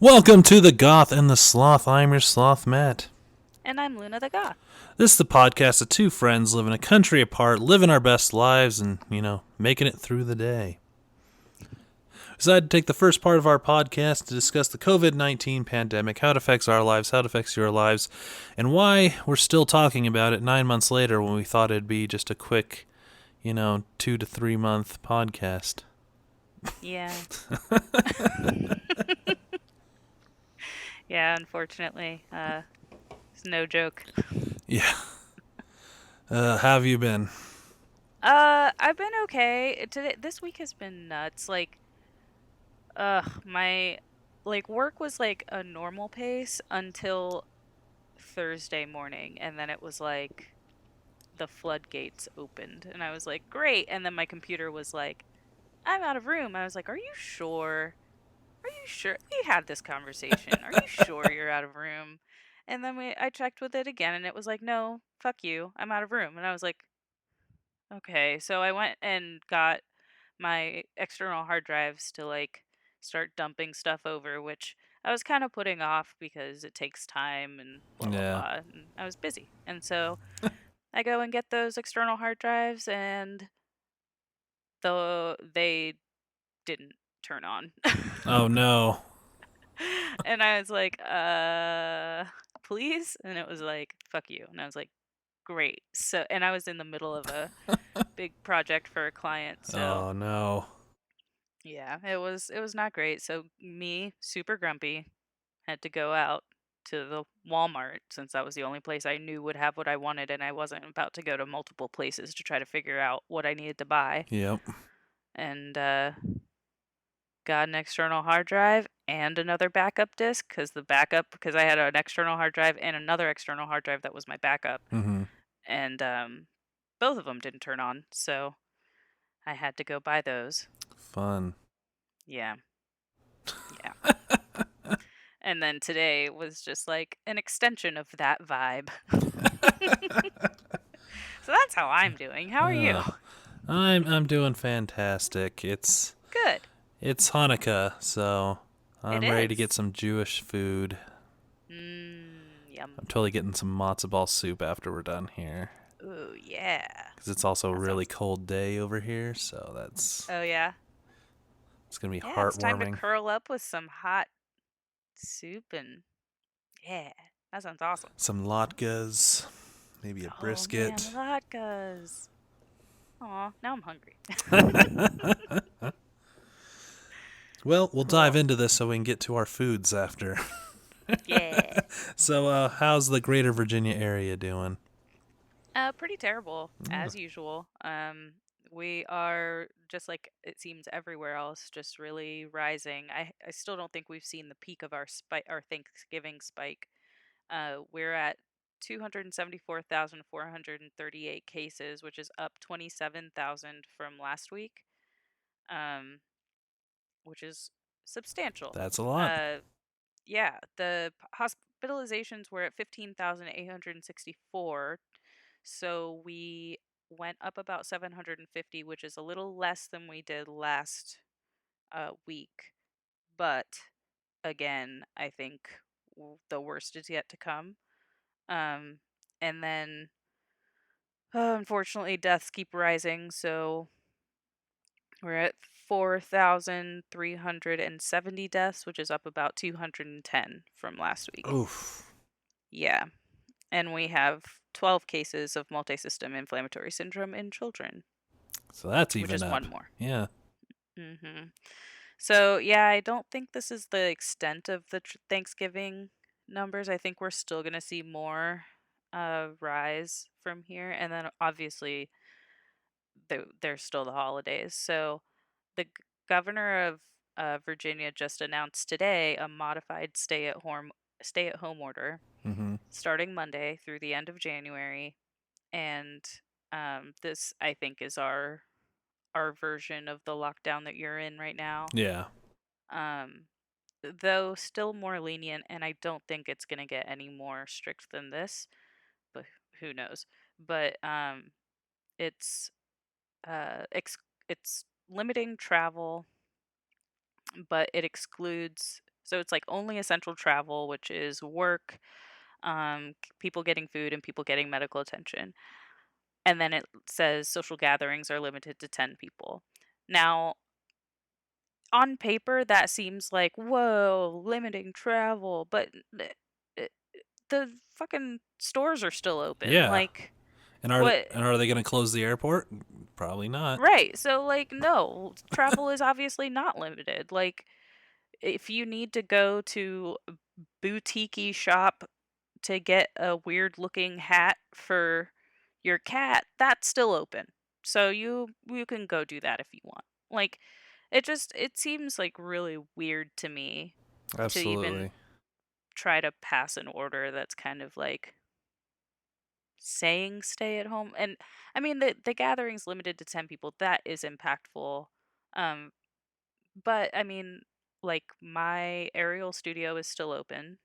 Welcome to the Goth and the Sloth. I'm your Sloth, Matt. And I'm Luna the Goth. This is the podcast of two friends living a country apart, living our best lives, and, making it through the day. We decided to take the first part of our podcast to discuss the COVID-19 pandemic, how it affects our lives, how it affects your lives, and why we're still talking about it 9 months later when we thought it'd be just a quick, 2 to 3 month podcast. Yeah. Yeah, unfortunately. It's no joke. Yeah. How have you been? I've been okay. This week has been nuts. My work was like a normal pace until Thursday morning, and then it was like the floodgates opened, and I was like, great. And then my computer was like, I'm out of room. I was like, are you sure? Are you sure? We had this conversation. Are you sure you're out of room? And then I checked with it again and it was like, no, fuck you. I'm out of room. And I was like, okay. So I went and got my external hard drives to start dumping stuff over, which I was kind of putting off because it takes time and blah, blah, Yeah. blah. And I was busy. And so I go and get those external hard drives and they didn't turn on. Oh, no. And I was like, please? And it was like, fuck you. And I was like, great. So, and I was in the middle of a big project for a client. So, Oh, no. yeah, it was not great. So, me, super grumpy, had to go out to the Walmart since that was the only place I knew would have what I wanted and I wasn't about to go to multiple places to try to figure out what I needed to buy. Yep. And got an external hard drive and another backup disk because I had an external hard drive and another external hard drive that was my backup, Mm-hmm. and both of them didn't turn on, so I had to go buy those. Fun. Yeah, yeah. And then today was just like an extension of that vibe. So that's how I'm doing. How are you? Uh, I'm doing fantastic. Good. It's Hanukkah, so It I'm ready to get is. some Jewish food. Yum. I'm totally getting some matzo ball soup after we're done here, Ooh, yeah. because it's also a That really sounds. cold day over here, so that's Oh yeah. it's gonna be Yeah, it's time to heartwarming. curl up with some hot soup and yeah, that sounds awesome. Some latkes, maybe a Oh man, brisket. latkes. Aw, now I'm hungry. Well, we'll dive Cool. into this so we can get to our foods after. Yeah. So, how's the greater Virginia area doing? Pretty terrible Oh, as usual. We are just like it seems everywhere else, just really rising. I still don't think we've seen the peak of our Thanksgiving spike. We're at 274,438 cases, which is up 27,000 from last week. Um, which is substantial. that's a lot. Uh, yeah, the hospitalizations were at 15,864, so we went up about 750, which is a little less than we did last week. But again, I think the worst is yet to come. Um, and then, unfortunately, deaths keep rising, so we're at 4,370 deaths, which is up about 210 from last week. Oof. Yeah. And we have 12 cases of multisystem inflammatory syndrome in children, So that's which even is up. one more. Yeah. So, yeah, I don't think this is the extent of the Thanksgiving numbers. I think we're still going to see more rise from here. And then obviously, there's still the holidays. So, the governor of Virginia just announced today a modified stay at home order Mm-hmm. starting Monday through the end of January, and this I think is our version of the lockdown that you're in right now. Yeah. Um, though still more lenient, and I don't think it's going to get any more strict than this, but who knows? But it's it's limiting travel, but it excludes So it's like only essential travel, which is work, people getting food, and people getting medical attention. And then it says social gatherings are limited to 10 people. Now, on paper, that seems like, whoa, limiting travel, but uh, the fucking stores are still open. Yeah. Like, And what? are they going to close the airport? Probably not. Right. So, like, no, travel is obviously not limited. Like, if you need to go to a boutique shop to get a weird looking hat for your cat, that's still open. So you can go do that if you want. Like, it seems like really weird to me to even Absolutely. try to pass an order that's kind of like saying stay at home. And I mean, the gathering's limited to 10 people. That is impactful. Um but I mean, like, my aerial studio is still open,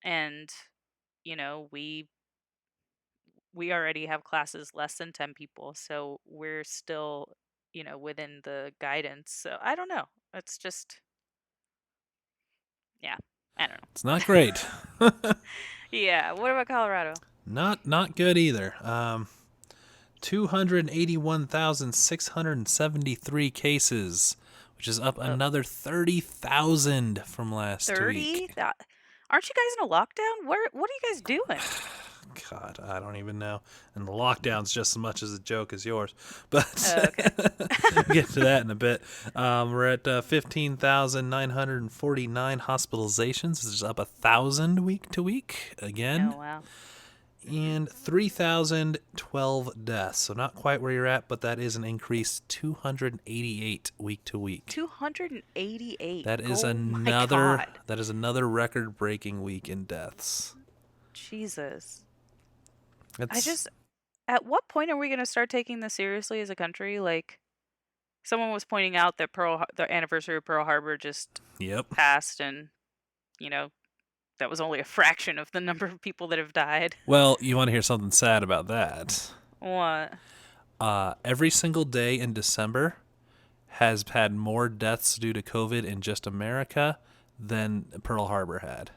and we already have classes less than 10 people, so we're still, within the guidance. So I don't know. It's just, yeah, I don't It's not great. know. Yeah, what about Colorado? Not good either. 281,673 cases, which is up Ugh. another 30,000 from last 30? week. Aren't you guys in a lockdown? What are you guys doing? God, I don't even know. And the lockdown's just as much as a joke as yours. But Oh, okay. we'll get to that in a bit. We're at 15,949 hospitalizations, which is up 1,000 week to week again. Oh, wow. And 3,012 deaths. So not quite where you're at, but that is an increase 288 week to week. 288. That is Oh my another God. record-breaking week in deaths. Jesus. I It's just, at what point are we going to start taking this seriously as a country? Like, someone was pointing out that the anniversary of Pearl Harbor just yep. passed, and you know that was only a fraction of the number of people that have died. Well, you want to hear something sad about that? What? Every single day in December has had more deaths due to COVID in just America than Pearl Harbor had.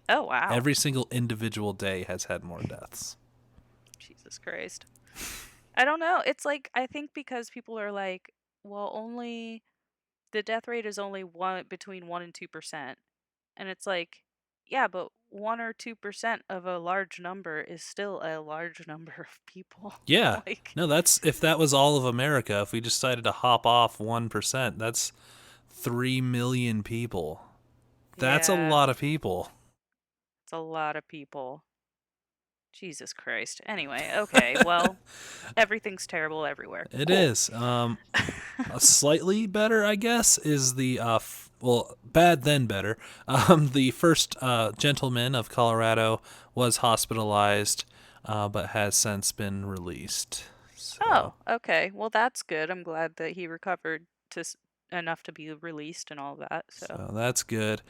Oh, wow. Every single individual day has had more deaths. Jesus Christ. I don't know. It's like, I think because people are like, well, only the death rate is only between 1 and 2%. And it's like, yeah, but 1 or 2% of a large number is still a large number of people. Yeah. Like, No, that's if that was all of America. If we decided to hop off 1%, that's 3 million people. That's a yeah, lot of people. it's a lot of people. Jesus Christ. Anyway, okay, well, everything's terrible everywhere. It Cool. is. Slightly better, I guess, is the bad then better. The first gentleman of Colorado was hospitalized, but has since been released. Oh, So okay. Well, that's good. I'm glad that he recovered enough to be released and all that. So. so that's good.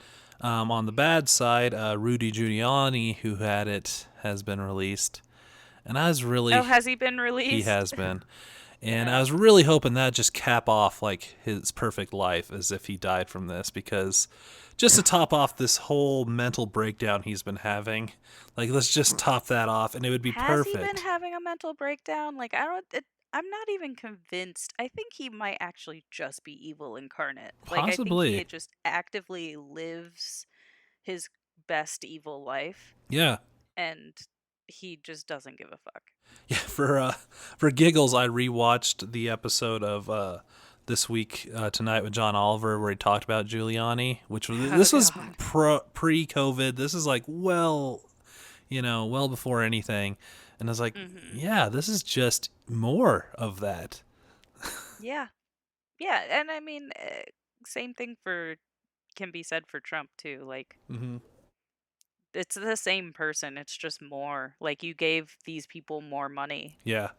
On the bad side, Rudy Giuliani, who had it, has been released, and I was Oh, really has he been he released? has been. And I Yeah. was really hoping that just cap off like his perfect life as if he died from this, because just to top off this whole mental breakdown he's been having, like let's just top that off and it would be Has he been perfect. having a mental breakdown? Like, I'm not even convinced. I think he might actually just be evil incarnate. Like, I think he Possibly. just actively lives his best evil life, Yeah. and he just doesn't give a fuck. Yeah, for giggles I rewatched the episode of this week tonight with John Oliver where he talked about Giuliani, which was Oh this was God. pre-COVID. This is like well before anything. And I was like, Mhm. yeah, this is just more of that. Yeah. Yeah, and I mean, same thing can be said for Trump too. Like, Mm-hmm. it's the same person. It's just more. Like, you gave these people more money. Yeah.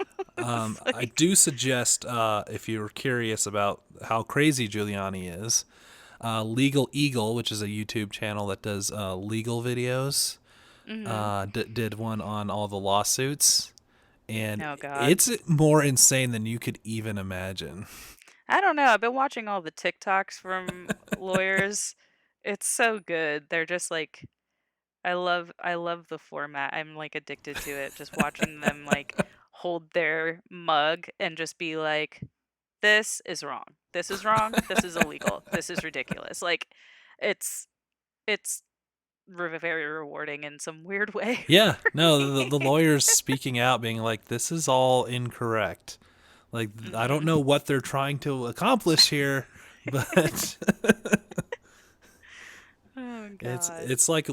It's I like, do suggest, if you're curious about how crazy Giuliani is, Legal Eagle, which is a YouTube channel that does legal videos, mhm. did one on all the lawsuits, and Oh God. it's more insane than you could even imagine. I don't know. I've been watching all the TikToks from lawyers, It's so good. They're just like I love the format. I'm like addicted to it. Just watching them like hold their mug and just be like, "This is wrong. This is wrong. This is illegal. This is ridiculous." Like it's it's very rewarding in some weird way Yeah, for no, me. the lawyers speaking out, being like, "This is all incorrect." Like, I don't Mhm. know what they're trying to accomplish here, but Oh it's god. it's like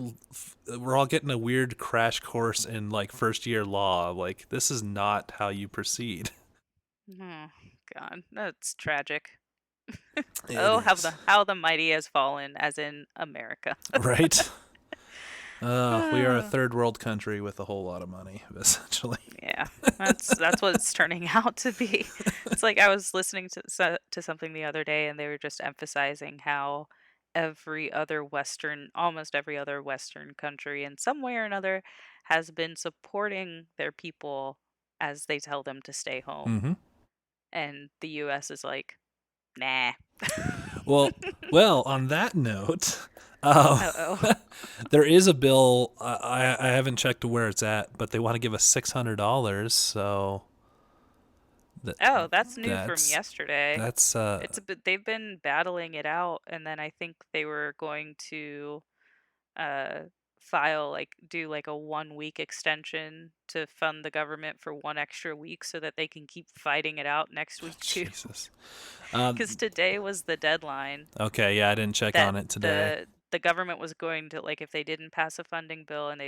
we're all getting a weird crash course in like first year law. Like, this is not how you proceed. Oh god. That's tragic. It Oh, is. how the mighty has fallen, as in America. Right? We are a Ah, third world country with a whole lot of money, essentially. yeah, that's what it's turning out to be. It's like I was listening to something the other day, and they were just emphasizing how almost every other Western country, in some way or another, has been supporting their people as they tell them to stay home, Hmm. and the U.S. is like, nah. Well, well, on that note, uh, Uh-oh. there is a bill. I haven't checked to where it's at, but they want to give us $600. So that Oh, that's new from that's yesterday. that's It's a bit, they've been battling it out, and then I think they were going to uh do like a 1 week extension to fund the government for one extra week so that they can keep fighting it out next week too. Jesus. Because today was the deadline Okay, yeah, I didn't check that on it today. the government was going to, like, if they didn't pass a funding bill, and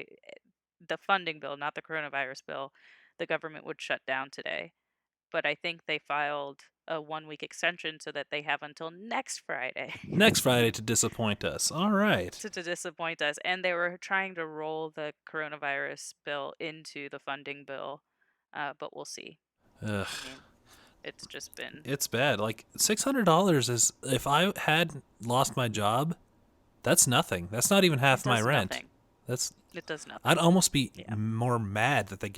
the funding bill, not the coronavirus bill, the government would shut down today. But I think they filed a 1 week extension so that they have until next Friday Next Friday to disappoint us. All right. to disappoint us. And they were trying to roll the coronavirus bill into the funding bill, but we'll see. Ugh, I mean, it's just been, it's bad. Like $600 is if I had lost my job, that's nothing. That's not even it half my does rent. nothing. That's It does I'd nothing. almost be Yeah. more mad that they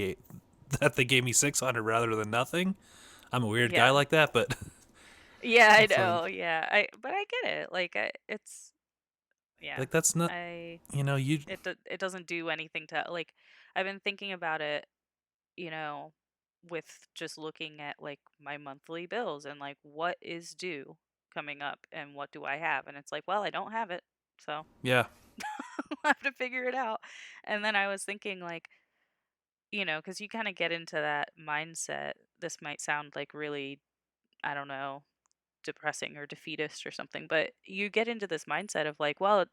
gave me 600 rather than nothing. I'm a weird guy Yeah. like that, but Yeah, I it's like know. Yeah. But I get it. Like, yeah. that's not I, you it doesn't do anything to, like, I've been thinking about it, you know, with just looking at like my monthly bills and like what is due coming up and what do I have? And it's like, well, I don't have it. So yeah. I'll have to figure it out. And then I was thinking, like, because you kind of get into that mindset. This might sound like really, I don't know, depressing or defeatist or something, but you get into this mindset of like, well,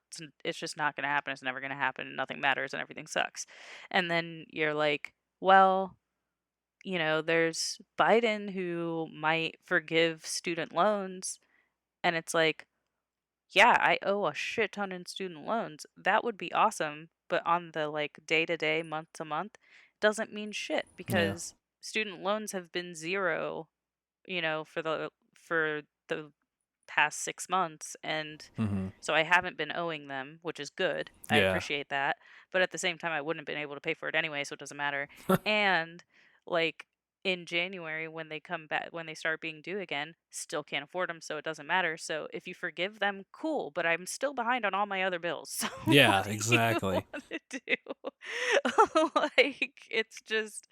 it's just not going to happen. It's never going to happen. Nothing matters and everything sucks. And then you're like, well, there's Biden who might forgive student loans. And it's like, yeah, I owe a shit ton in student loans. That would be awesome. But on the like day to day, month to month, doesn't mean shit Yeah. because student loans have been zero, for the past 6 months. And Mhm. so I haven't been owing them, which is good. I Yeah. appreciate that. But at the same time, I wouldn't have been able to pay for it anyway, so it doesn't matter. And like in January, when they come back, when they start being due again, still can't afford them, so it doesn't matter. So if you forgive them, cool. But I'm still behind on all my other bills. So Yeah, what do you exactly. want to do? Like, it's just,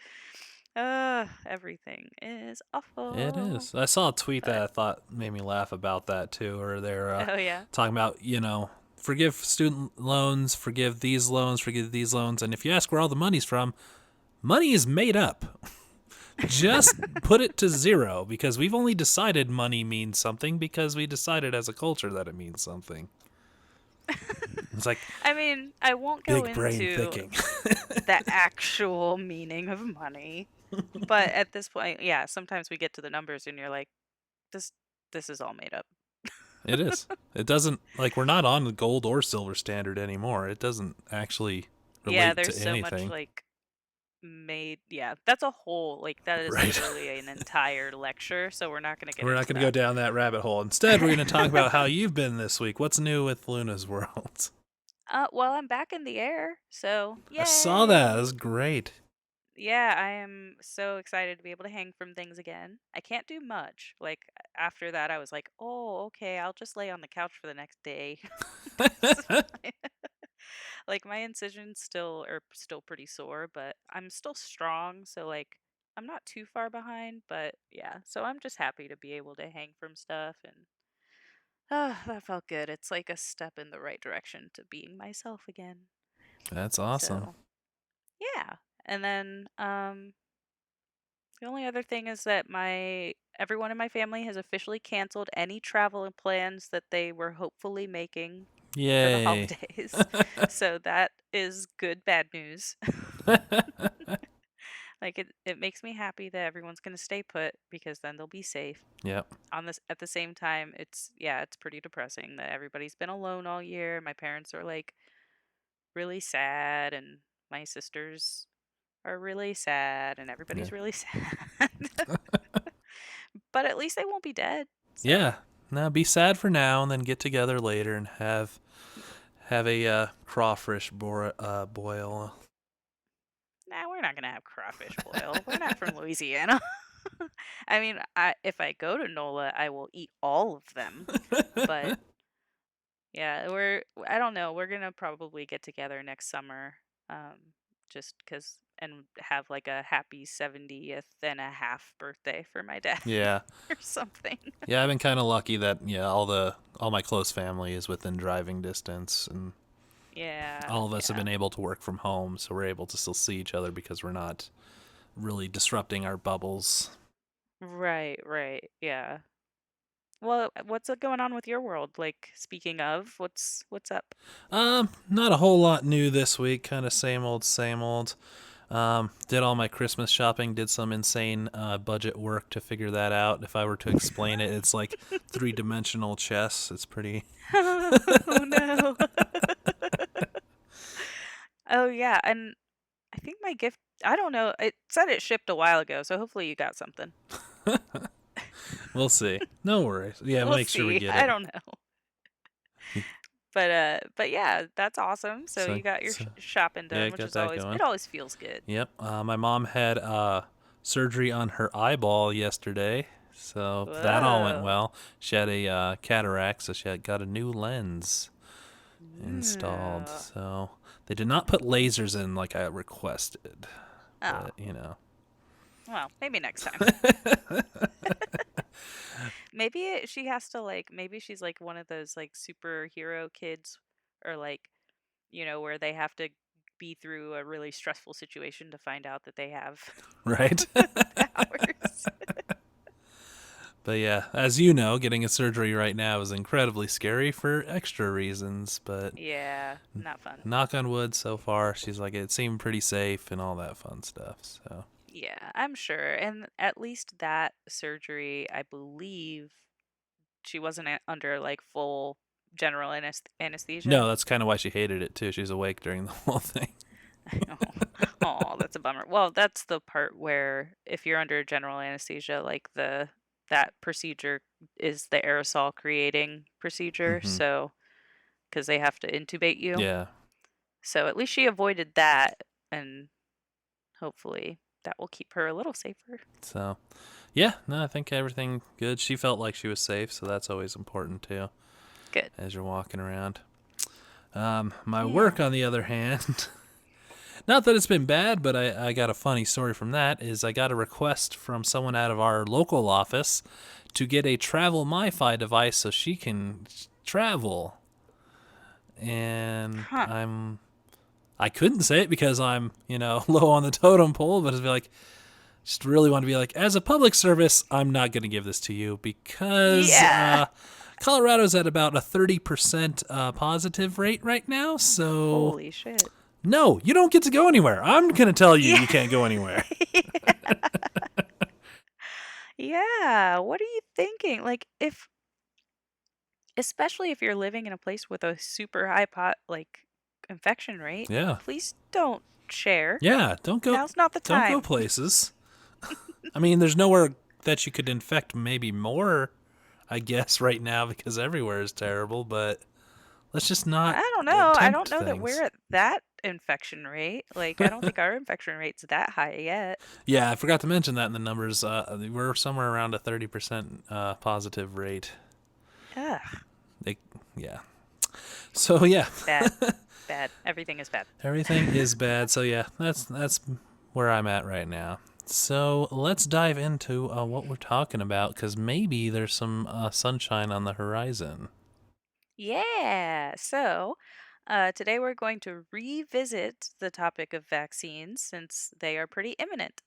everything is It awful. is. I saw a tweet that But I thought made me laugh about that too, where they're oh yeah, talking about, forgive student loans, forgive these loans, and if you ask where all the money's from, money is made up. Just put it to zero because we've only decided money means something because we decided as a culture that it means something. It's like I mean, I won't go big brain into thinking. the actual meaning of money, but at this point, yeah, sometimes we get to the numbers and you're like, this this is all made up. It is. It doesn't like we're not on the gold or silver standard anymore. It doesn't actually Yeah, relate there's to so much anything. like made, yeah, that's a whole, like, that is Right. literally an entire lecture, so we're not going to get We're not into going to go that. down that rabbit hole. Instead, we're going to talk about how you've been this week. What's new with Luna's World? Well, I'm back in the air, so I saw that. It was yay. great. Yeah, I am so excited to be able to hang from things again. I can't do much. Like after that, I was like, "Oh, okay, I'll just lay on the couch for the next day." It's fine. Like my incisions still are still pretty sore, but I'm still strong, so like I'm not too far behind, but yeah. So I'm just happy to be able to hang from stuff and that felt good. It's like a step in the right direction to being myself again. That's awesome. So, yeah. And then the only other thing is that my everyone in my family has officially canceled any travel and plans that they were hopefully making for the Yay. holidays. So that is good bad news. Like it makes me happy that everyone's going to stay put because then they'll be safe. Yep. On this at the same time, it's pretty depressing that everybody's been alone all year. My parents are like really sad and my sisters are really sad and Yeah. everybody's really sad. But at least they won't be dead. So, Yeah. Now be sad for now, and then get together later and have a crawfish boil. nah, we're not going to have crawfish boil. We're not from Louisiana. I mean, if I go to NOLA, I will eat all of them. But yeah, I don't know. We're going to probably get together next summer. Just because, and have like a happy 70th and a half birthday for my dad Yeah. or something. Yeah, I've been kind of lucky that all my close family is within driving distance, and Yeah, all of us have yeah. been able to work from home, so we're able to still see each other because we're not really disrupting our bubbles. Right, right. Yeah. Well, what's going on with your world? Like, speaking of, what's up? Not a whole lot new this week. Kind of same old, same old. Did all my Christmas shopping. Did some insane budget work to figure that out. If I were to explain it, it's like 3-dimensional chess. It's pretty. Oh no. Oh yeah, and I think my gift, I don't know, it said it shipped a while ago, so hopefully you got something. We'll see. No worries. Yeah, we'll We'll make sure we see. get I it. don't know. But yeah, that's awesome. So So, you got your so shopping yeah, done, which got is that always going. it always feels good. Yep. My mom had surgery on her eyeball yesterday, so that all went Whoa. well. She had a cataract, so she got a new lens installed. Mm. So they did not put lasers in like I requested, Oh, but you know. well, maybe next time. Maybe she has to like maybe she's like one of those like superhero kids or like, where they have to be through a really stressful situation to find out that they have Right. powers. But yeah, as you know, getting a surgery right now is incredibly scary for extra reasons. But Yeah, not fun. knock on wood, so far she's like it seemed pretty safe and all that fun stuff. So Yeah, I'm sure. And at least that surgery, I believe she wasn't under like full general no, anesthesia. that's kind of why she hated it too. She's awake during the whole thing. Oh, oh, that's a bummer. Well, that's the part where if you're under general anesthesia, like that procedure is the aerosol creating procedure. Hmm. So, because they have to intubate you. Yeah. So at least she avoided that, and hopefully that will keep her a little safer. So yeah, no, I think everything good. She felt like she was safe, so that's always important too Good. as you're walking around. My work, Yeah. on the other hand, not that it's been bad, but I got a funny story from that. Is I got a request from someone out of our local office to get a travel MiFi device so she can travel, and Huh. I couldn't say it because I'm low on the totem pole, but it'd be like just really want to be like, as a public service, I'm not going to give this to you because Yeah. Colorado's at about a 30% positive rate right now. So Holy shit. no, you don't get to go anywhere. I'm going to tell you Yeah. you can't go anywhere. Yeah. What are you thinking? Like, especially if you're living in a place with a super high like infection rate, Yeah. please don't share. Yeah, Now's not the don't go time. places. I mean, there's nowhere that you could infect maybe more, I guess, right now because everywhere is terrible, but let's just not I don't know. I don't attempt know that we're things. at that infection rate. Like, I don't think our infection rate's that high yet. Yeah, I forgot to mention that in the numbers. We're somewhere around a 30% positive rate. Ugh, They, yeah. So yeah, bad, bad. Everything is bad. everything is bad. So yeah, that's where I'm at right now. So let's dive into what we're talking about, because maybe there's some sunshine on the horizon. Yeah. So, today we're going to revisit the topic of vaccines since they are pretty imminent.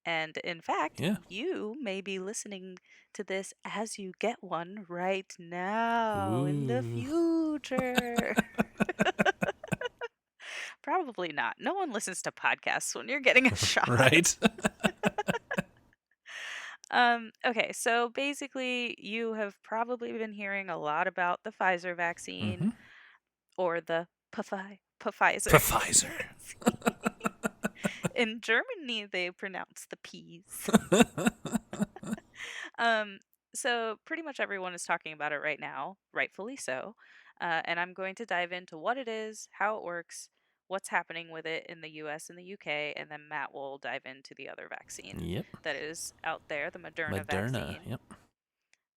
And in fact, Yeah. you may be listening to this as you get one right now in the Ooh. future. Probably not. No one listens to podcasts when you're getting a shot. Right. Okay, so basically, you have probably been hearing a lot about the Pfizer vaccine Mm-hmm. or the Pfizer. Pfizer. In Germany, they pronounce the P's. Um, so pretty much everyone is talking about it right now, rightfully so. And I'm going to dive into what it is, how it works, what's happening with it in the US and the UK, and then Matt will dive into the other vaccine Yep. that is out there, the Moderna Moderna. vaccine.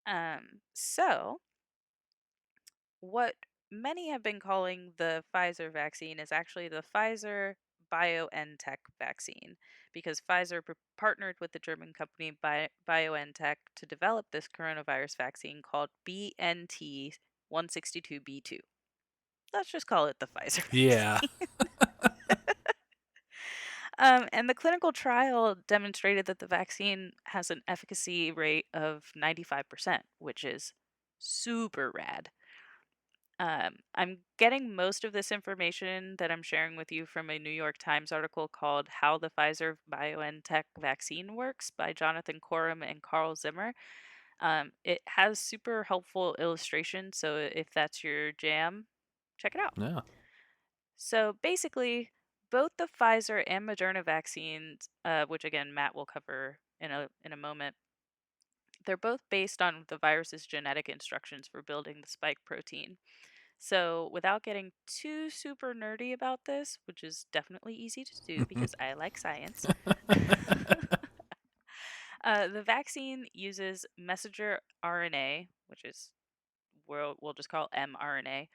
Yep. So what many have been calling the Pfizer vaccine is actually the Pfizer BioNTech vaccine because Pfizer partnered with the German company BioNTech to develop this coronavirus vaccine called BNT 162b2. Let's just call it the Pfizer Yeah. vaccine. And the clinical trial demonstrated that the vaccine has an efficacy rate of 95%, which is super rad. I'm getting most of this information that I'm sharing with you from a New York Times article called How the Pfizer BioNTech Vaccine Works by Jonathan Corum and Carl Zimmer. It has super helpful illustrations, so if that's your jam, check it out. Yeah. So basically, both the Pfizer and Moderna vaccines, which again Matt will cover in a moment, they're both based on the virus's genetic instructions for building the spike protein. So, without getting too super nerdy about this, which is definitely easy to do because I like science, the vaccine uses messenger RNA, which is we'll just call mRNA,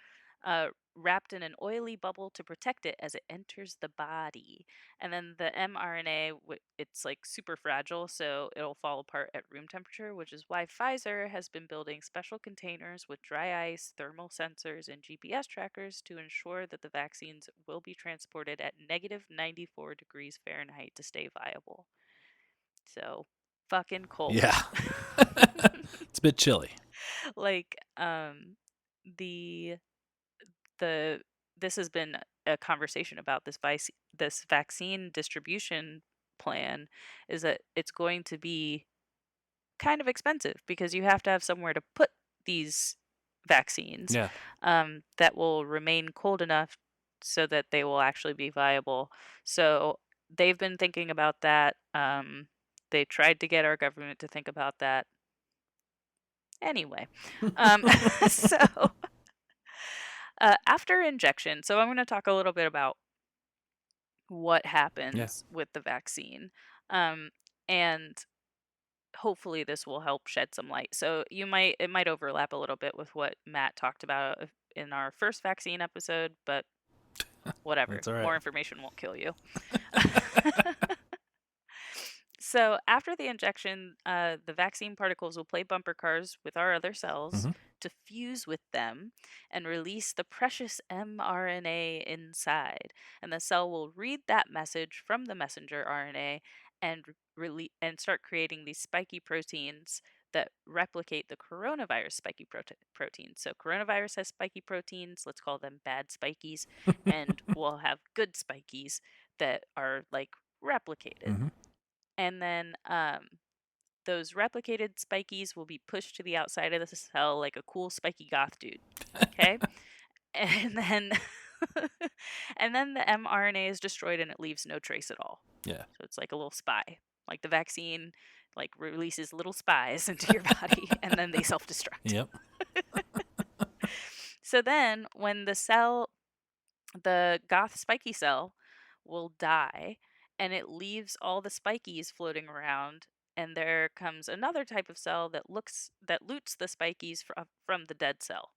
wrapped in an oily bubble to protect it as it enters the body. And then the mRNA, it's like super fragile, so it'll fall apart at room temperature, which is why Pfizer has been building special containers with dry ice, thermal sensors, and GPS trackers to ensure that the vaccines will be transported at negative 94 degrees Fahrenheit to stay viable. So, fucking cold. Yeah. It's a bit chilly. Like, the the this has been a conversation about this vaccine distribution plan is that it's going to be kind of expensive because you have to have somewhere to put these vaccines Yeah. that will remain cold enough so that they will actually be viable. So they've been thinking about that. They tried to get our government to think about that. Anyway, um, so after injection, so I'm going to talk a little bit about what Yeah. happens with the vaccine. Um, and hopefully this will help shed some light. So it might overlap a little bit with what Matt talked about in our first vaccine episode, but whatever. That's all right. More information won't kill you. So after the injection, the vaccine particles will play bumper cars with our other cells Mm-hmm. to fuse with them and release the precious mRNA inside. And the cell will read that message from the messenger RNA and and start creating these spiky proteins that replicate the coronavirus spiky proteins. So coronavirus has spiky proteins, let's call them bad spikies, and we'll have good spikies that are like replicated. Mm-hmm. And then those replicated spikies will be pushed to the outside of the cell like a cool spiky goth dude. Okay? And then and then the mRNA is destroyed and it leaves no trace at all. Yeah. So it's like a little spy. Like the vaccine like releases little spies into your body and then they self-destruct. Yep. So then when the cell the Goth spiky cell will die, and it leaves all the spikies floating around, and there comes another type of cell that loots the spikies from the dead cell.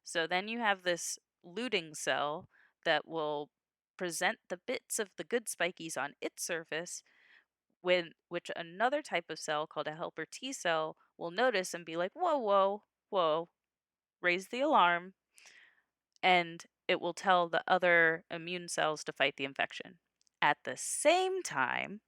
So then you have this looting cell that will present the bits of the good spikies on its surface, which another type of cell called a helper T cell will notice and be like, whoa, whoa, whoa, raise the alarm, and it will tell the other immune cells to fight the infection. At the same time,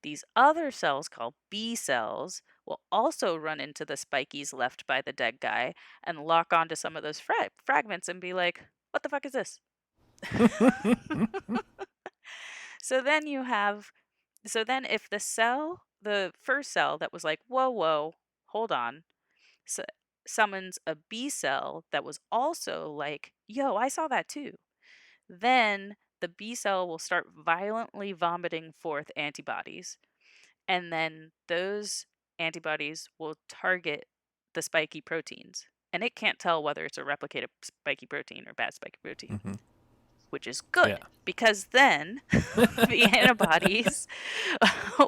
these other cells called B cells will also run into the spikies left by the dead guy and lock onto some of those fragments and be like, what the fuck is this? So then you have, so then if the first cell that was like, whoa, whoa, hold on, su- summons a B cell that was also like, yo, I saw that too. Then the B cell will start violently vomiting forth antibodies. And then those antibodies will target the spiky proteins. And it can't tell whether it's a replicated spiky protein or bad spiky protein, Hmm. which is Yeah. good because then the antibodies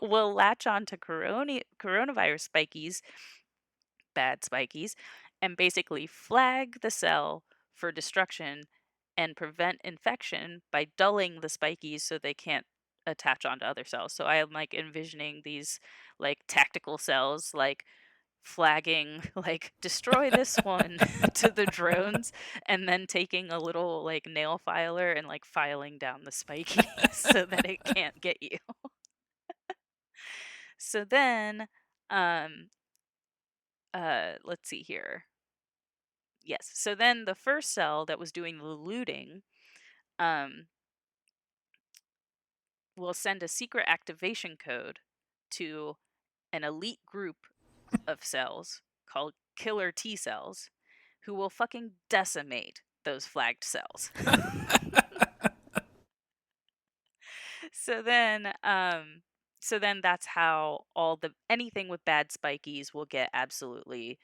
will latch on to coronavirus spikies, bad spikies, and basically flag the cell for destruction and prevent infection by dulling the spikies so they can't attach onto other cells. So I am like envisioning these like tactical cells like flagging like destroy this one to the drones, and then taking a little like nail filer and like filing down the spikies so that it can't get you. So then um let's see here. Yes. So then the first cell that was doing the looting um, will send a secret activation code to an elite group of cells called killer T cells who will fucking decimate those flagged cells. so then so then that's how all the anything with bad spikies will get absolutely,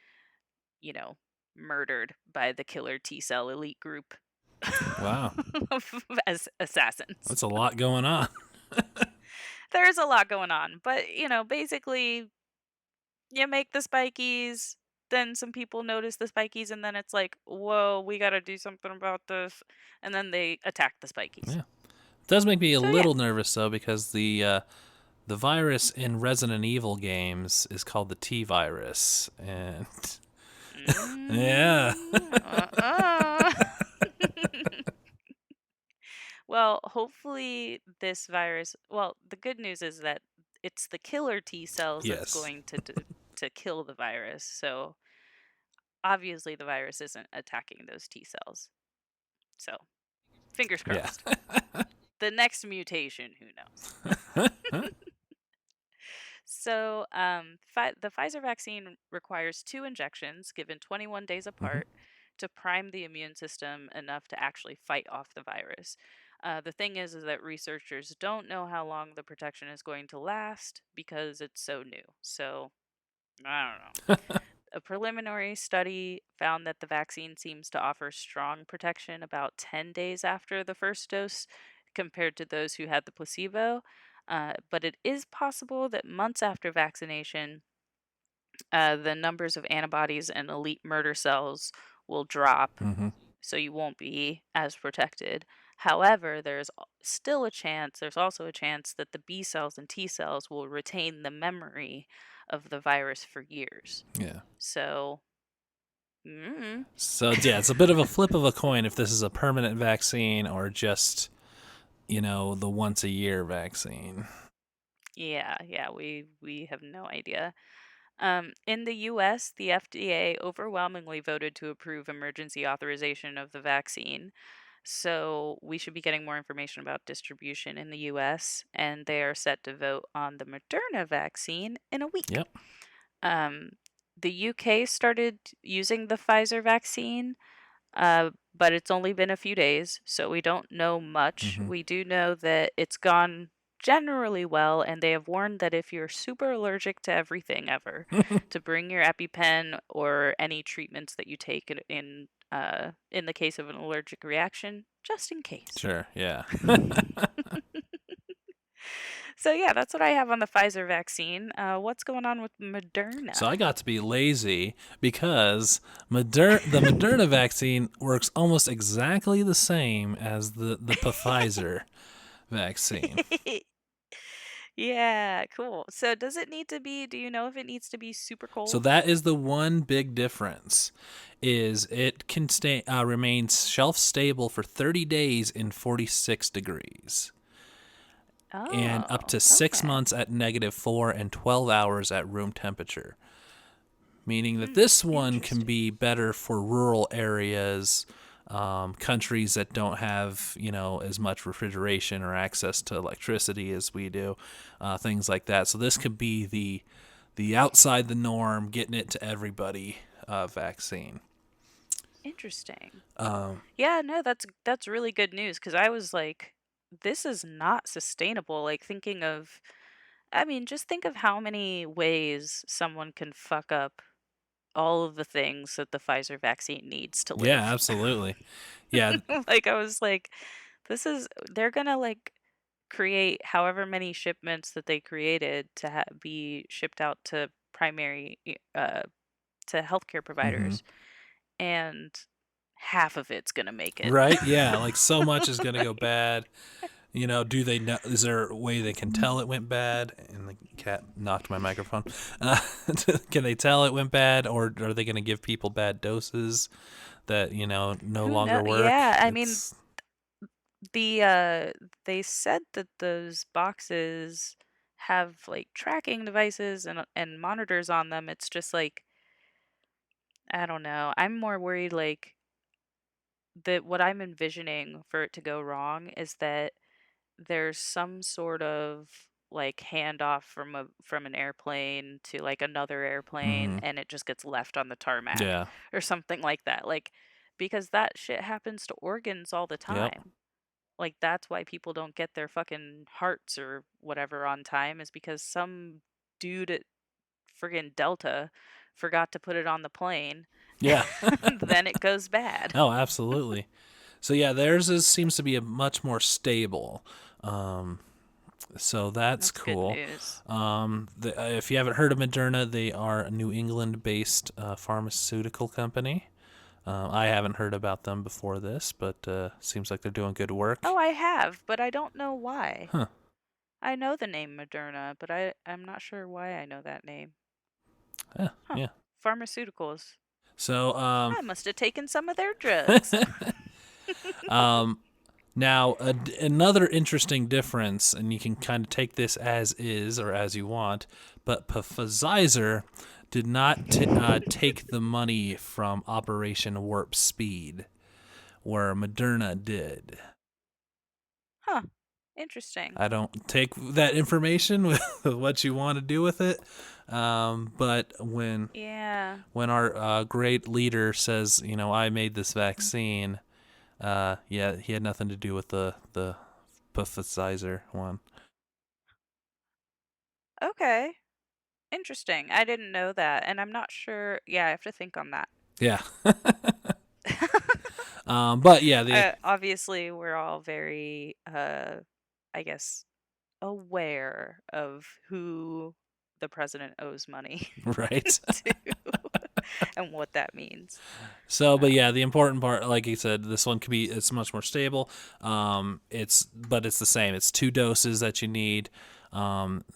you know, murdered by the killer T cell elite group Wow. as assassins. That's a lot going on. There's a lot going on, but basically you make the spikies, then some people notice the spikies, and then it's like, whoa, we got to do something about this, and then they attack the spikies. Yeah. It does make me a So yeah. little nervous though, because the virus in Resident Evil games is called the T virus, and yeah. Uh-uh. Well, hopefully this virus. Well, the good news is that it's the killer T cells that's Yes. going to kill the virus. So obviously the virus isn't attacking those T cells. So fingers Yeah. crossed. The next mutation, who knows? So, the Pfizer vaccine requires 2 injections given 21 days Hmm. apart to prime the immune system enough to actually fight off the virus. The thing is that researchers don't know how long the protection is going to last because it's so new. So, I don't know. A preliminary study found that the vaccine seems to offer strong protection about 10 days after the first dose compared to those who had the placebo. But it is possible that months after vaccination, the numbers of antibodies and elite murder cells will drop, Hmm. so you won't be as protected. However, there's also a chance that the B cells and T cells will retain the memory of the virus for years. Yeah. So, mm. So yeah, it's a bit of a flip of a coin if this is a permanent vaccine or just, the once a year vaccine. Yeah, we have no idea. In the US, the FDA overwhelmingly voted to approve emergency authorization of the vaccine. So we should be getting more information about distribution in the US, and they are set to vote on the Moderna vaccine in a week. Yep. Um, the UK started using the Pfizer vaccine, but it's only been a few days, so we don't know much. Hmm. We do know that it's gone generally well, and they have warned that if you're super allergic to everything ever, to bring your EpiPen or any treatments that you take in in the case of an allergic reaction, just in case. Sure. Yeah. So yeah, that's what I have on the Pfizer vaccine. What's going on with So I Moderna? got to be lazy because the Moderna vaccine works almost exactly the same as the Pfizer vaccine. Yeah, cool. So does it need to be, do you know if it needs to be super So cold? that is the one big difference, is it can stay remain shelf stable for 30 days in 46 degrees, and up Oh, to 6 months okay. at -4 and 12 hours at room temperature. Meaning that this one can Interesting. be better for rural areas, countries that don't have as much refrigeration or access to electricity as we do, things like that. So this could be the outside the norm, getting it to everybody vaccine. Interesting. Um, Yeah, no, that's really good news because I was like, this is not sustainable. Like thinking of, I mean, just think of how many ways someone can fuck up all of the things that the Pfizer vaccine needs to yeah, live. absolutely. Yeah, Like I was like, this is they're gonna like create however many shipments that they created to be shipped out to to healthcare hmm providers, and half of it's gonna make it. right. Yeah, like so much is gonna go bad. Do they know? Is there a way they can tell it went bad? And the cat knocked my microphone. Uh, can they tell it went bad, or are they going to give people bad doses that no Who know? longer work? Yeah, I mean, It's the they said that those boxes have like tracking devices and monitors on them. It's just like I don't know. I'm more worried like that what I'm envisioning for it to go wrong is that there's some sort of like handoff from an airplane to like another airplane mm-hmm. and it just gets left on the tarmac Yeah, or something like that. Like because that shit happens to organs all the yep, time. Like that's why people don't get their fucking hearts or whatever on time is because some dude at friggin' Delta forgot to put it on the plane. yeah. And then it goes bad. Oh, absolutely. So yeah, seems to be a much more stable. Um, so that's That's good cool. news. If you haven't heard of Moderna, they are a New England-based pharmaceutical company. I haven't heard about them before this, but seems like they're doing good Oh, work. I have, but I don't know why. Huh. I know the name Moderna, but I'm not sure why I know that name. Yeah. Huh. Yeah. Pharmaceuticals. So, I must have taken some of their drugs. um, now another interesting difference, and you can kind of take this as is or as you want, but Pfizer did not take the money from Operation Warp Speed, where Moderna did. Huh. Interesting. I don't take that information with what you want to do with it. But Yeah. when our great leader says, I made this vaccine, yeah, he had nothing to do with the Pfizer one. Okay. Interesting. I didn't know that, and I'm not sure. Yeah, I have to think on that. Yeah. But yeah, Obviously, we're all very, I guess, aware of who the president owes money right. to and what that means. So, but yeah, Um, the important part, like you said, this one it's much more stable. But it's the same. It's 2 doses that you need.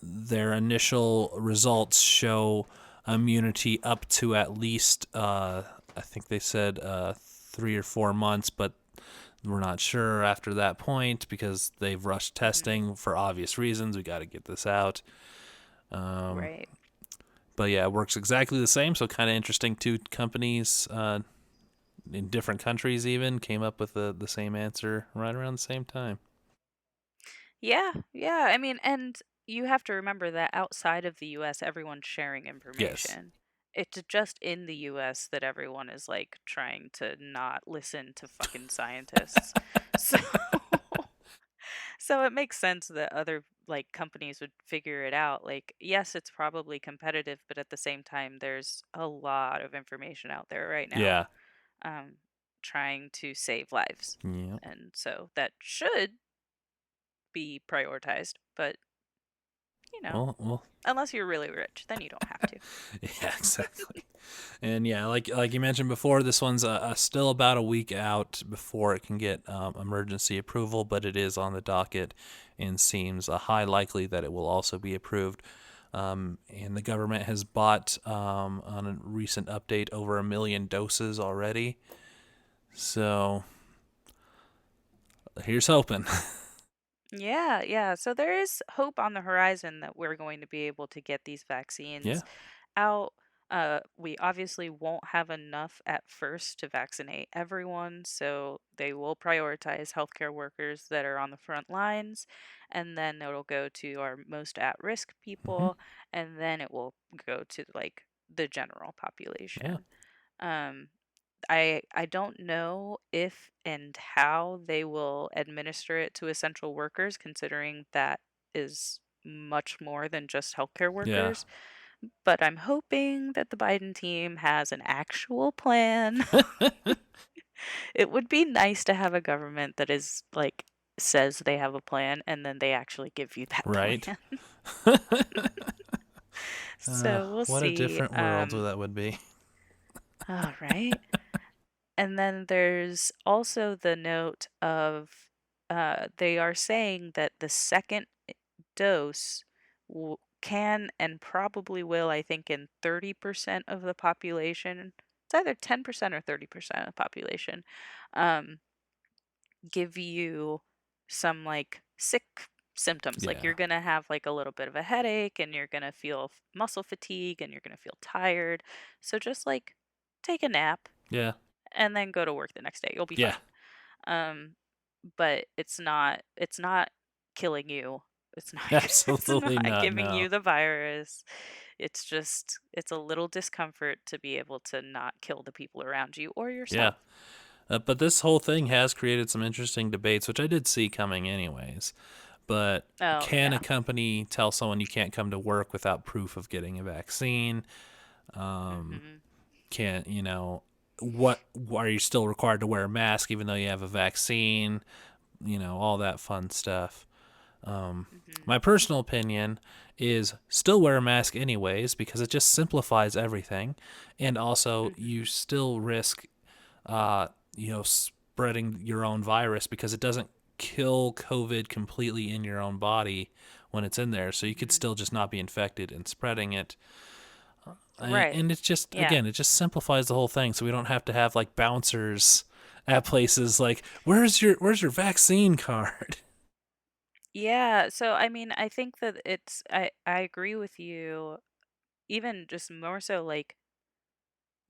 Their initial results show immunity up to at least, I think they said 3 or 4 months, but we're not sure after that point because they've rushed mhm, testing for obvious reasons. We got to get this out. Um, right. but yeah, it works exactly the same. So kind of interesting. Two companies in different countries even came up with the same answer right around the same time. Yeah, yeah. I mean, and you have to remember that outside of the US, everyone's sharing Yes. information. It's just in the US that everyone is like trying to not listen to fucking scientists. So so it makes sense that other like companies would figure it out. Like, yes, it's probably competitive, but at the same time there's a lot of information out there right now. Yeah. Um trying to save lives. Yep. And so that should be prioritized, but you know, Well, unless you're really rich, then you don't have to. yeah, exactly. And yeah, like you mentioned before, this one's still about a week out before it can get emergency approval, but it is on the docket and seems high likely that it will also be approved. And the government has bought, on a recent update, over 1 million doses already. So here's hoping. Yeah, yeah. So there is hope on the horizon that we're going to be able to get these Yeah. vaccines out. We obviously won't have enough at first to vaccinate everyone, so they will prioritize healthcare workers that are on the front lines, and then it'll go to our most at-risk Hmm. people, and then it will go to like the general Yeah. population. Um, I don't know if and how they will administer it to essential workers, considering that is much more than just healthcare Yeah. workers. But I'm hoping that the Biden team has an actual plan. It would be nice to have a government that is like says they have a plan and then they actually give you that Right. plan. So we'll What a see. different world that would be. All right. And then there's also the note of they are saying that the second dose can and probably will, I think, in 30% of the population. It's either 10% or 30% of the population. Um, give you some like sick symptoms. Like Yeah. you're going to have like a little bit of a headache and you're going to feel muscle fatigue and you're going to feel tired. So just like take a nap Yeah. and then go to work the next day. You'll be Yeah. fine. Um, but it's not killing you. It's not it's Absolutely not not. giving No. you the virus. It's just it's a little discomfort to be able to not kill the people around you or Yeah. yourself. But this whole thing has created some interesting debates, which I did see coming anyways. But Oh can a yeah. company tell someone you can't come to work without proof of getting a vaccine? Mhm. Can't, what are you still required to wear a mask even though you have a vaccine? All that fun stuff. Mhm. My personal opinion is still wear a mask anyways because it just simplifies everything. And also, Mhm. you still risk uh, spreading your own virus because it doesn't kill COVID completely in your own body when it's in there. So you could Mhm. still just not be infected and spreading it. Right. And it's just, Yeah. again, it just simplifies the whole thing. So we don't have to have like bouncers at places like, where's your vaccine card? Yeah, so I mean, I think that I agree with you even just more so like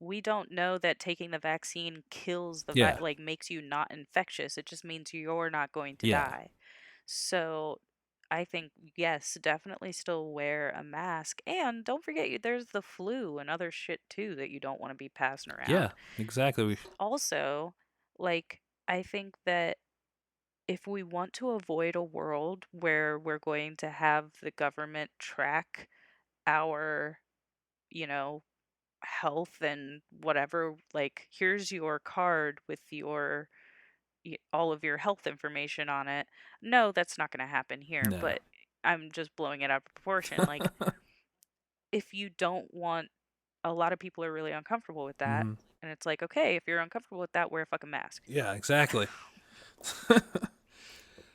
we don't know that taking the vaccine kills Yeah. like makes you not infectious. It just means you're not going to Yeah. die. So I think yes, definitely still wear a mask and don't forget there's the flu and other shit too that you don't want to be passing Yeah. around. Exactly. Also, like I think that if we want to avoid a world where we're going to have the government track our, you know, health and whatever, like here's your card with all of your health information on it. No, that's not going to happen here, No. but I'm just blowing it out of proportion. Like if you don't want a lot of people are really uncomfortable with that. Hmm. And it's like, okay, if you're uncomfortable with that, wear a fucking mask. Yeah. Exactly.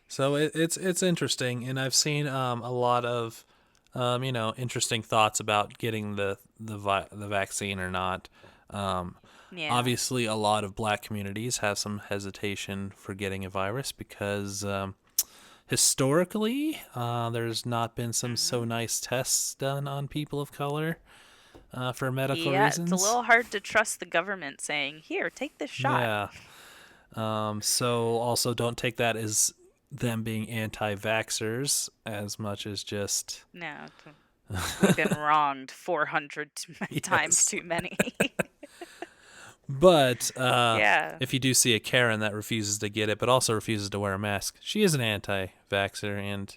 So it's interesting, and I've seen a lot of interesting thoughts about getting the vaccine or not. Um, Yeah. Obviously, a lot of Black communities have some hesitation for getting a virus because historically there's not been some so Mhm. nice tests done on people of color for medical Yeah, it's a reasons. little hard to trust the government saying, "Here, take this shot." Yeah. So also don't take that as them being anti-vaxxers as much as just No, we've been wronged 400 times yes. too many. But Yeah. if you do see a Karen that refuses to get it, but also refuses to wear a mask, she is an anti-vaxxer, and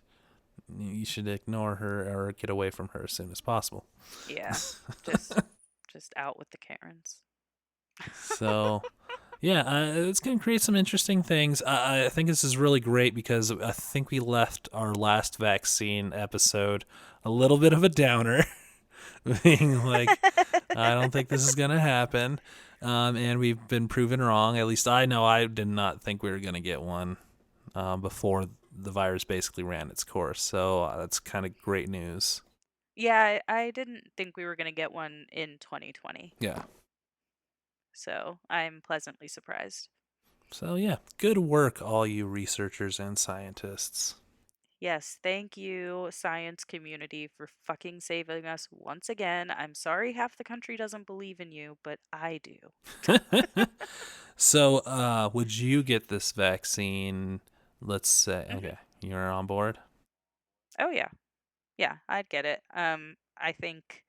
you should ignore her or get away from her as soon as possible. Yeah. Just just out with the Karens. So Yeah, it's going to create some interesting things. I think this is really great because I think we left our last vaccine episode a little bit of a downer, being like, I don't think this is going to happen. And we've been proven wrong. At least I know I did not think we were going to get one before the virus basically ran its course. So that's kind of great news. Yeah, I didn't think we were going to get one in 2020. Yeah. So I'm pleasantly surprised. So, yeah, good work, all you researchers and scientists. Yes, thank you, science community, for fucking saving us once again. I'm sorry half the country doesn't believe in you, but I do. So, would you get this vaccine? Let's say, Hmm. okay, you're on board. Oh, yeah. Yeah, I'd get it. I think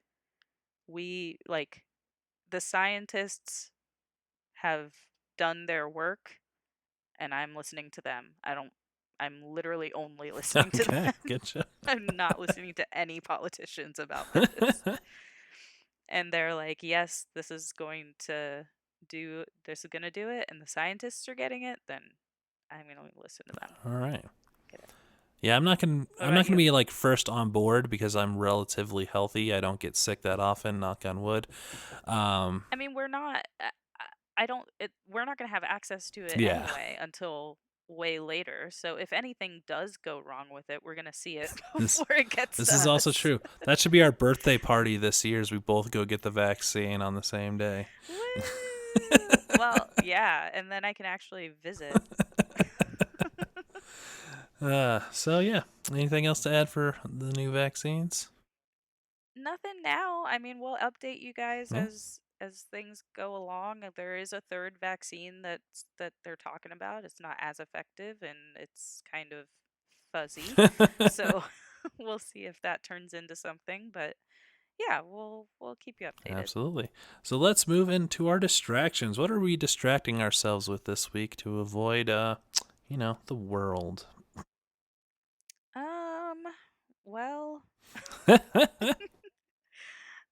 we, like, the scientists have done their work, and I'm listening to them. I'm literally only listening to Okay, them. good job. I'm not listening to any politicians about this. And they're like, yes, this is going to do it, and the scientists are getting it, then I'm going to listen to them. All right. Get it. Yeah, I'm not gonna. What I'm not about gonna you? be like first on board because I'm relatively healthy. I don't get sick that often. Knock on wood. Um, I mean, we're not, I don't, we're not going to have access to it yeah. anyway until way later. So if anything does go wrong with it, we're going to see it This before it gets this to is also us. true. That should be our birthday party this year. As we both go get the vaccine on the same day. Woo! Well, yeah, and then I can actually visit. So yeah. Anything else to add for the new vaccines? Nothing now. I mean, we'll update you guys Yeah. as things go along. There is a third vaccine that they're talking about. It's not as effective and it's kind of fuzzy. So we'll see if that turns into something, but yeah, we'll keep you updated. Absolutely. So let's move into our distractions. What are we distracting ourselves with this week to avoid, the world? Um, well,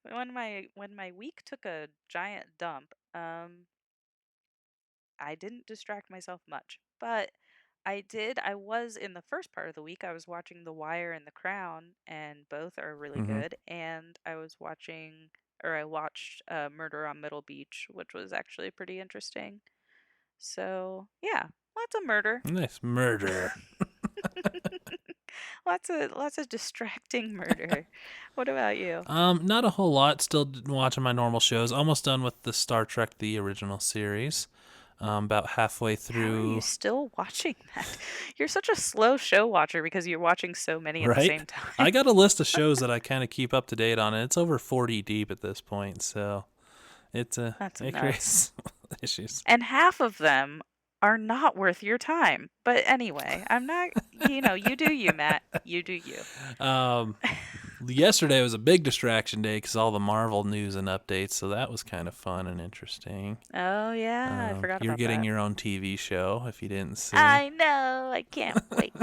when my week took a giant dump, I didn't distract myself much, but I was in the first part of the week, I was watching The Wire and The Crown, and both are really hmm good. And I watched Murder on Middle Beach, which was actually pretty interesting. So, yeah, lots of murder. Nice murder. Lots of distracting murder. What about you? Not a whole lot. Still watching my normal shows. Almost done with the Star Trek the original series. About halfway How are you through. still watching that? You're such a slow show watcher because you're watching so many at the Right? same time. I got a list of shows that I kind of keep up to date on, and it's over 40 deep at this point. So That's it nuts. creates issues. And half of them are not worth your time. But anyway, I'm not, you do you, Matt. You do you. Um, Yesterday was a big distraction day because all the Marvel news and updates, so that was kind of fun and interesting. Oh, yeah, I forgot You're about getting that. your own TV show if you didn't see. I know. I can't wait.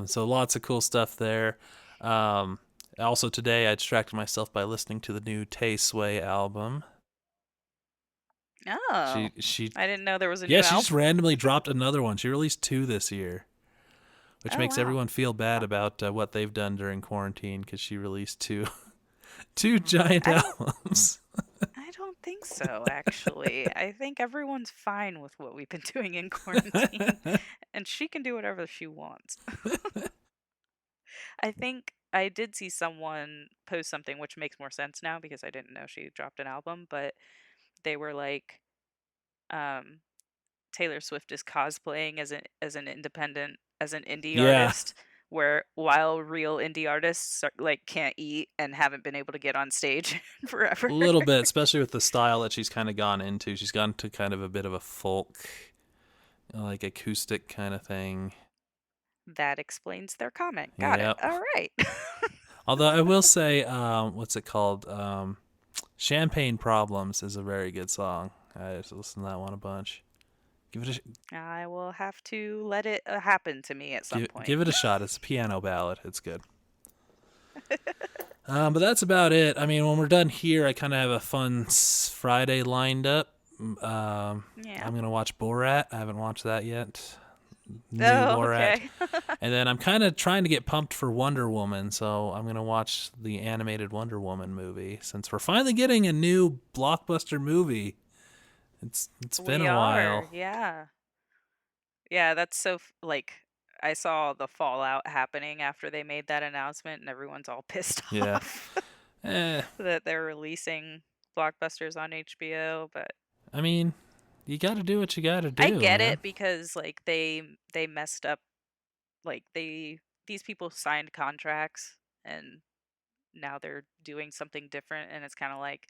So lots of cool stuff there. Um, Also today, I distracted myself by listening to the new Tay Sway album. Oh, She, I didn't know there was a yeah, new she just album. randomly dropped another one. She released two this year, which Oh, makes wow. everyone feel bad about what they've done during quarantine because she released two giant I don't albums. I don't think so, actually. I think everyone's fine with what we've been doing in quarantine, and she can do whatever she wants. I think I did see someone post something which makes more sense now because I didn't know she dropped an album, but they were like, um, Taylor Swift is cosplaying as an indie Yeah, artist, where while real indie artists like can't eat and haven't been able to get on stage a forever. little bit, especially with the style that she's kind of gone into. She's gone to kind of a bit of a folk, like acoustic kind of thing. That explains their comment. Got it. Yep. All right. Although I will say, what's it called? Champagne Problems is a very good song. I just listen to that one a bunch. Give it I will have to let it happen to me at some point. give it a shot. It's a piano ballad. It's good. But that's about it. I mean, when we're done here, I kind of have a fun Friday lined up. Yeah. I'm gonna watch Borat. I haven't watched that yet. New Oh, Borat. okay. And then I'm kind of trying to get pumped for Wonder Woman, so I'm gonna watch the animated Wonder Woman movie since we're finally getting a new blockbuster movie. It's been We a are. while. Yeah. Yeah, that's so like I saw the fallout happening after they made that announcement and everyone's all pissed Yeah. off Eh, that they're releasing blockbusters on HBO, but I mean, you got to do what you got to I do, get man. it because like they messed up like these people signed contracts and now they're doing something different and it's kind of like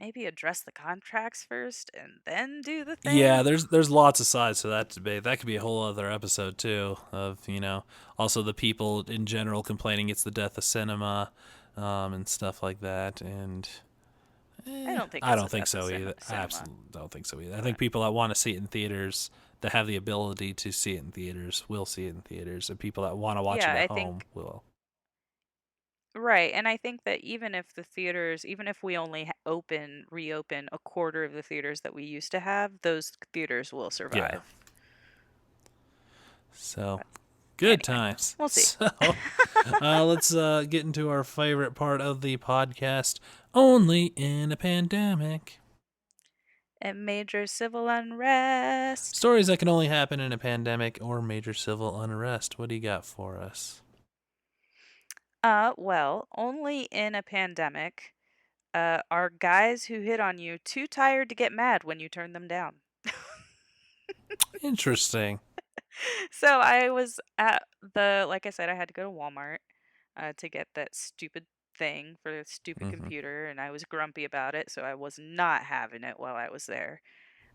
maybe address the contracts first and then do the Yeah, thing. there's lots of sides to that debate. That could be a whole other episode too. Of also the people in general complaining it's the death of cinema, and stuff like that. And I don't think I it's don't the think death of so either. I cinema, absolutely don't think so either. I but think people that want to see it in theaters, that have the ability to see it in theaters, will see it in theaters, and people that want to watch yeah, it at I home think will. right, and I think that even if we only reopen a quarter of the theaters that we used to have, those theaters will Yeah. survive. So But good anyway, times. we'll see. So let's get into our favorite part of the podcast. Only in a pandemic. And major civil unrest. Stories that can only happen in a pandemic or major civil unrest. What do you got for us? Well, only in a pandemic, are guys who hit on you too tired to get mad when you turn them down. Interesting. So I was at like I said, I had to go to Walmart to get that stupid thing for the stupid Hmm. computer, and I was grumpy about it, so I was not having it while I was there.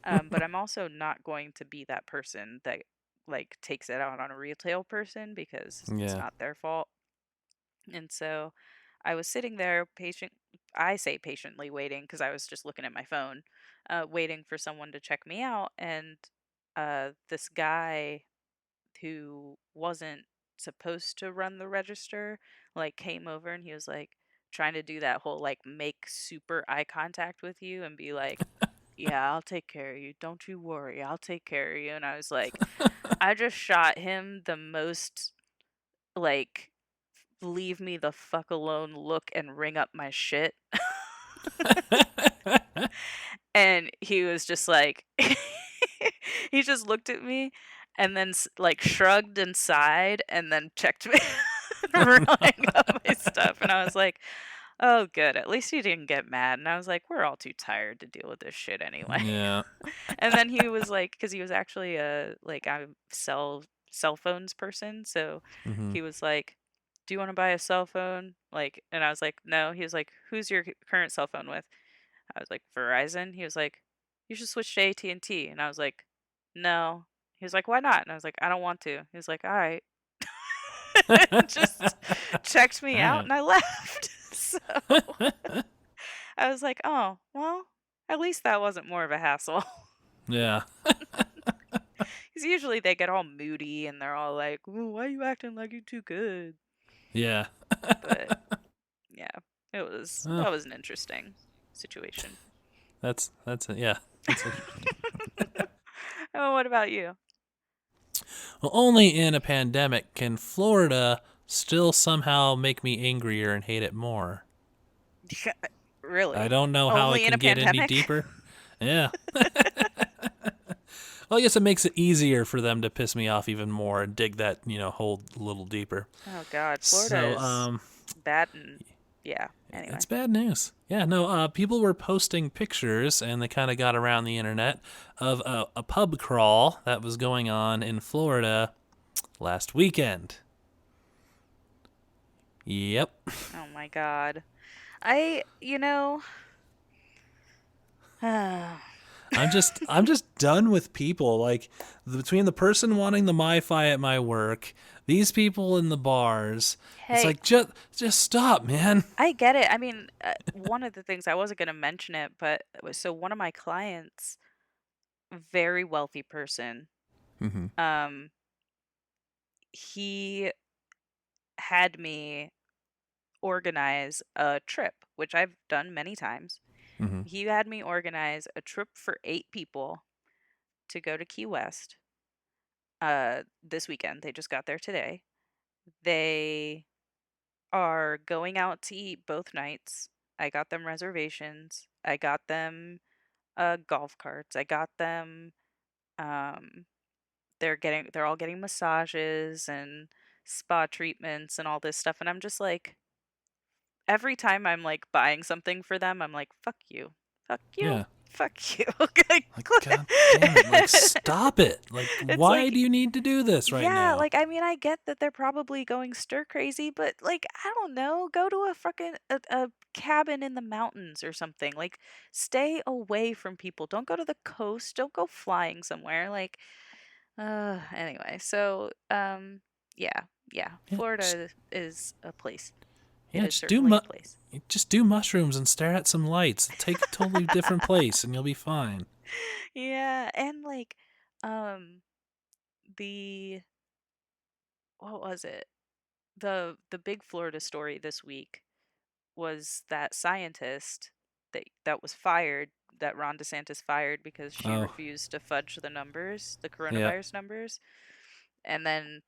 But I'm also not going to be that person that like takes it out on a retail person because it's Yeah. not their fault. And so I was sitting there I say patiently waiting because I was just looking at my phone, waiting for someone to check me out. And this guy who wasn't supposed to run the register like came over and he was like trying to do that whole like make super eye contact with you and be like, yeah, I'll take care of you. Don't you worry. I'll take care of you. And I was like, I just shot him the most like leave me the fuck alone look and ring up my shit. And he was just like, he just looked at me and then like shrugged and sighed and then checked me and rang up my stuff. And I was like, oh, good. At least he didn't get mad. And I was like, we're all too tired to deal with this shit anyway. Yeah. And then he was like, because he was actually a cell phones person, so Hmm. he was like, "Do you want to buy a cell phone?" Like, and I was like, "No." He was like, "Who's your current cell phone with?" I was like, "Verizon." He was like, "You should switch to AT&T." And T. And I was like, "No." He was like, "Why not?" And I was like, "I don't want to." He was like, "All right." Just checked me All out right. and I left. So I was like, "Oh, well, at least that wasn't more of a hassle." Yeah. Because usually they get all moody and they're all like, "Ooh, why are you acting like you're too good?" Yeah. But yeah, Oh, that was an interesting situation. that's it. Yeah. That's interesting. Oh, what about you? Well, only in a pandemic can Florida still somehow make me angrier and hate it more. I Really? don't know how it Only in can a get any pandemic? deeper. Yeah. Well, I guess it makes it easier for them to piss me off even more and dig that, hole a little deeper. Oh God, Florida So, is bad and yeah. Anyway, it's bad news. Yeah, no, people were posting pictures and they kind of got around the internet of a pub crawl that was going on in Florida last weekend. Yep. oh my God, I you know. I'm just done with people like between the person wanting the MiFi at my work, these people in the bars. It's Hey, like just stop, man. I get it. I mean, one of the things I wasn't going to mention it, but so one of my clients, very wealthy person, Hmm. um, he had me organize a trip, which I've done many times. Mm-hmm. He had me organize a trip for 8 people to go to Key West this weekend. They just got there today. They are going out to eat both nights. I got them reservations. I got them golf carts. I got them um they're all getting massages and spa treatments and all this stuff, and I'm just like, every time I'm like buying something for them, I'm like, fuck you. Fuck you. Yeah. Fuck you. Like, God damn it. Like, stop it. Like, It's why do like, you need to do this right yeah, now? like, I mean, I get that they're probably going stir crazy, but like, I don't know, go to a fucking a cabin in the mountains or something. Like, stay away from people. Don't go to the coast. Don't go flying somewhere. Like, anyway, so yeah, yeah, Yeah. Florida is a place. It Yeah, is certainly a place. just do mushrooms and stare at some lights. Take a totally different place and you'll be fine. Yeah, and like, um, the what was it? The big Florida story this week was that scientist that was fired, that Ron DeSantis fired because she Oh, refused to fudge the numbers, the yeah. coronavirus numbers, and then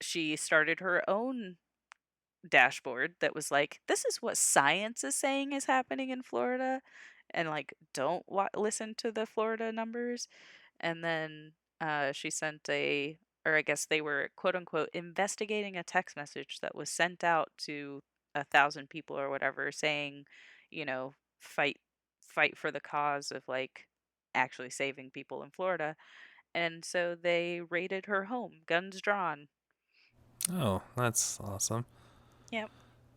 she started her own dashboard that was like, this is what science is saying is happening in Florida, and like, don't listen to the Florida numbers. And then she sent or I guess they were quote unquote investigating a text message that was sent out to 1,000 people or whatever, saying, fight for the cause of like actually saving people in Florida. And so they raided her home, guns drawn. Oh, that's awesome. Yep.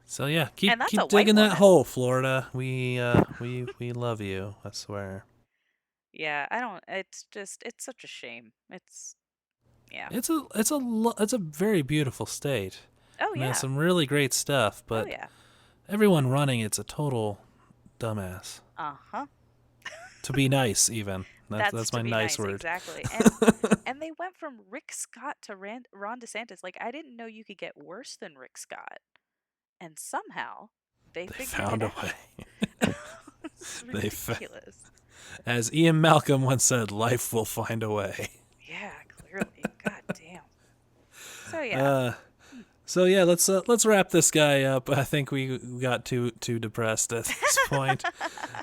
So yeah, And keep that's a keep white digging that woman. hole, Florida. We love you. I swear. Yeah, I don't, it's such a shame. Yeah. It's a very beautiful state. Oh, And it has yeah. some really great stuff, Oh, but yeah. everyone running it's a total dumbass. Uh-huh. To be nice, even. That's That's to my be nice nice, word. exactly. And they went from Rick Scott to Ron DeSantis. Like, I didn't know you could get worse than Rick Scott. And somehow they They figured it found a out. way. It's They, fa- ridiculous. as Ian Malcolm once said, life will find a way. Yeah, clearly. God damn. So yeah. Uh, Hmm. so yeah, let's wrap this guy up. I think we got too depressed at this point.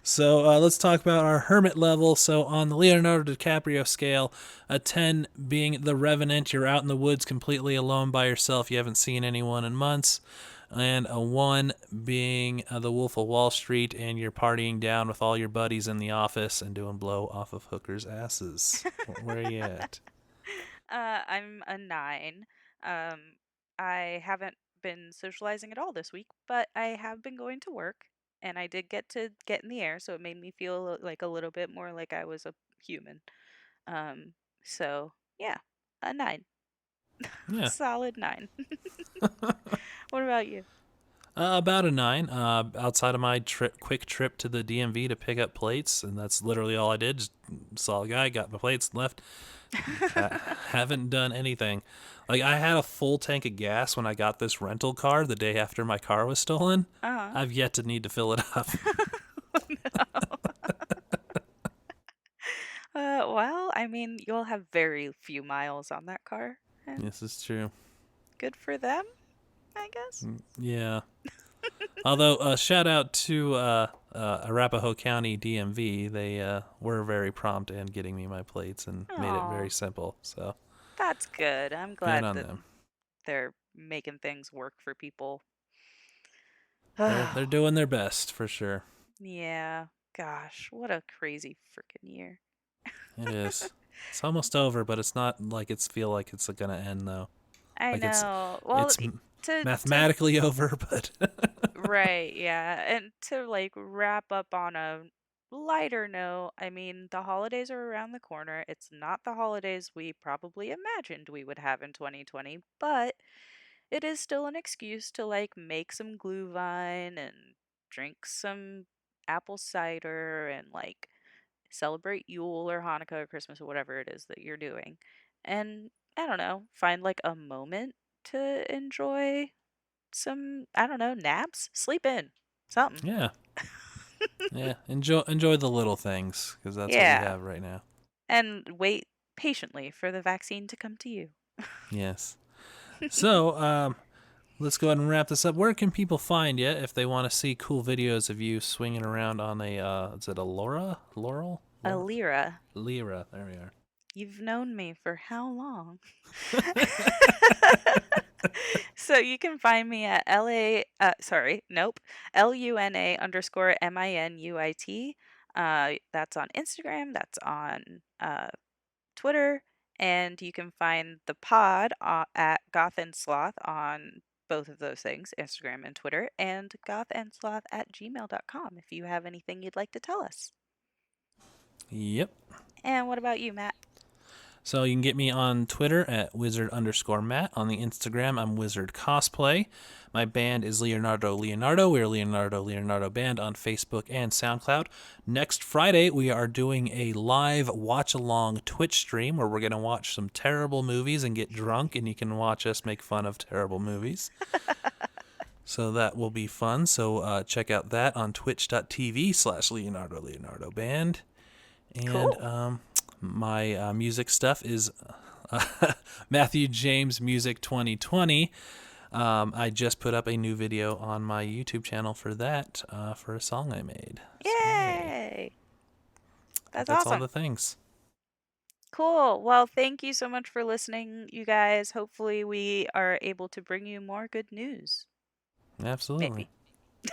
So let's talk about our hermit level. So on the Leonardo DiCaprio scale, a 10 being the Revenant, you're out in the woods completely alone by yourself. You haven't seen anyone in months. And a 1 being the Wolf of Wall Street, and you're partying down with all your buddies in the office and doing blow off of hookers' asses. Where are you at? I'm a 9. Um, I haven't been socializing at all this week, but I have been going to work, and I did get in the air, so it made me feel like a little bit more like I was a human. Um, so yeah, a 9. Yeah. Solid 9. What about you? About a 9. Outside of my quick trip to the DMV to pick up plates, and that's literally all I did. Just saw a guy, got my plates, left. Haven't done anything. Like, I had a full tank of gas when I got this rental car the day after my car was stolen. Uh-huh. I've yet to need to fill it up. Well, I mean, you'll have very few miles on that car, and This is true. good for them, I guess. Yeah. Although, shout out to Arapahoe County DMV. They were very prompt in getting me my plates and made it Aw, very simple. So, that's good. I'm good glad on that them. they're making things work for people. They're doing their best for sure. Yeah, gosh, what a crazy freaking year. It is. It's almost over, but it's not like feel like it's gonna end though. I Like know. Well, it's to mathematically over, but right, yeah, and to like wrap up on a lighter note, I mean, the holidays are around the corner. It's not the holidays we probably imagined we would have in 2020, but it is still an excuse to like make some glühwein and drink some apple cider and like celebrate Yule or Hanukkah or Christmas or whatever it is that you're doing. And I don't know, find like a moment to enjoy some, I don't know, naps, sleep in, something. yeah. Yeah, enjoy the little things because that's what we Yeah. have right now. And wait patiently for the vaccine to come to you. Yes. So, let's go ahead and wrap this up. Where can people find you if they want to see cool videos of you swinging around on a, is it a Laurel? Alira, Lyra. There we are. you've known me for how long? So you can find me at LUNA underscore MINUIT. That's on Instagram, that's on Twitter, and you can find the pod at Goth and Sloth on both of those things, Instagram and Twitter, and gothandsloth at gmail.com if you have anything you'd like to tell us. Yep. And what about you, Matt? So you can get me on Twitter at wizard_Matt. On the Instagram, I'm Wizard Cosplay. My band is Leonardo Leonardo. We're Leonardo Leonardo Band on Facebook and SoundCloud. Next Friday, we are doing a live watch-along Twitch stream where we're going to watch some terrible movies and get drunk, and you can watch us make fun of terrible movies. So that will be fun. So check out that on twitch.tv/Leonardo Leonardo Band. And Cool. my music stuff is Matthew James Music 2020. I just put up a new video on my YouTube channel for that, for a song I made. So, yay. Yay! That's That's all awesome. the things. Cool. Well, thank you so much for listening, you guys. Hopefully, we are able to bring you more good news. Absolutely. Maybe.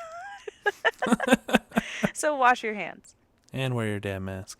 So, wash your hands. And wear your damn mask.